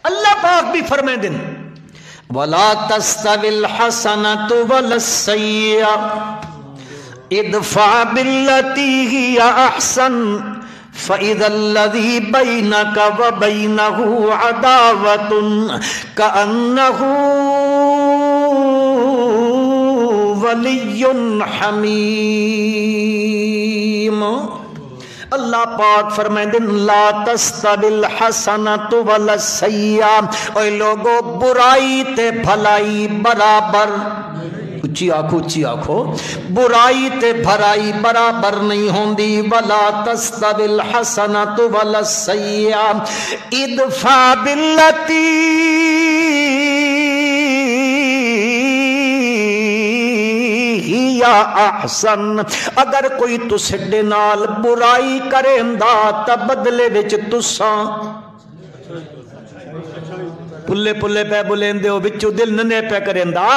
اللہ پاک بھی فرمائے دن وَلَا تَسْتَوِي الْحَسَنَةُ وَلَا السَّيِّئَةُ ادْفَعْ بِالَّتِي هِيَ أَحْسَنُ فَإِذَا الَّذِي بَيْنَكَ وَبَيْنَهُ عَدَاوَةٌ كَأَنَّهُ وَلِيٌّ حَمِيمٌ۔ اللہ پاک فرمائیں دن لا تستوی الحسنۃ ولا السیئۃ، اے لوگو برائی تے بھلائی برابر، اچھی آنکھو اچھی آنکھو، برائی تے بھلائی برابر نہیں ہوندی۔ ولا تستوی الحسنۃ ولا السیئۃ ادفع باللتی یا احسن، اگر کوئی تسڈے نال برائی کریندا تا بدلے وچ تساں پلے پلے پہ بلیندے ہو وچوں دل ننے پہ کریندا،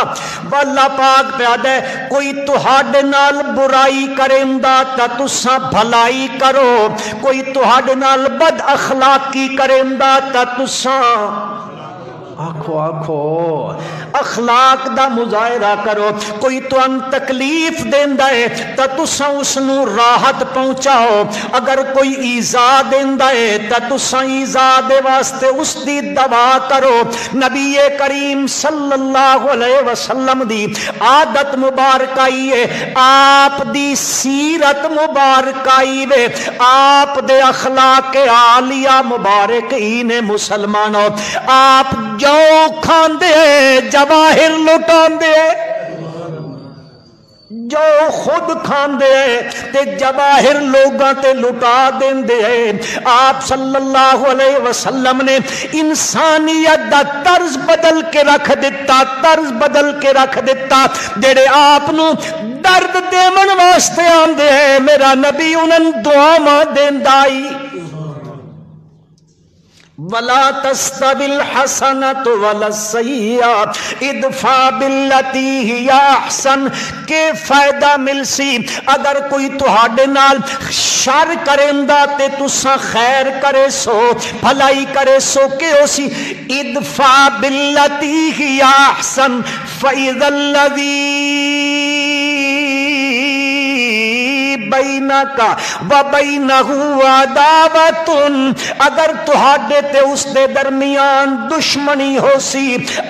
اللہ پاک پہ آدھے کوئی تہاڈے نال برائی کریندا تا تساں بھلائی کرو، کوئی تہاڈے نال بد اخلاقی کریندا تا تساں آنکھو آنکھو اخلاق دا مظاہرہ کرو، کوئی تو ان تکلیف دیندا ہے تا تساں اس نو راحت پہنچاؤ، اگر کوئی ایذا دیندا ہے تا تساں ایذا دے واسطے اس دی دوا کرو۔ نبی کریم صلی اللہ علیہ وسلم دی عادت مبارکائی ہے، آپ دی سیرت مبارکائی ہے، آپ دے اخلاق عالیہ مبارک ہی نے مسلمانوں، آپ جو کھاندے جواہر لٹاندے، جو خود کھاندے تے جواہر لوگاں تے لٹا دیندے ہیں۔ آپ صلی اللہ علیہ وسلم نے انسانیت دا طرز بدل کے رکھ دیتا، طرز بدل کے رکھ دیتا، جڑے آپ نو درد دیون واسطے آندے ہیں میرا نبی انہاں دعاواں دیندائی۔ وَلَا تَسْتَوِي الْحَسَنَةُ وَلَا السَّيِّئَةُ ادْفَعْ بِالَّتِي هِيَ أَحْسَنُ، کہ فائدہ مل سی اگر کوئی تہاڈے نال شر کریندا تے تساں خیر کرے سو، بھلائی کرے سو، کہ اسی ادْفَعْ بِالَّتِي هِيَ أَحْسَنُ فَإِذَا الَّذِي بینک وبینہ عداوۃ، اگر تہاڈے تے اس دے درمیان دشمنی ہو سی،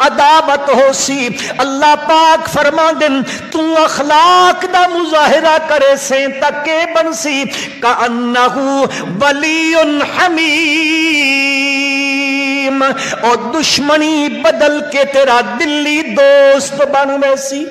عداوت ہو سی، اللہ پاک فرما دن تو اخلاق دا مظاہرہ کرے سے تکے بن سی کأنہ ولی حمیم، اور دشمنی بدل کے تیرا دلی دوست بن ویسی۔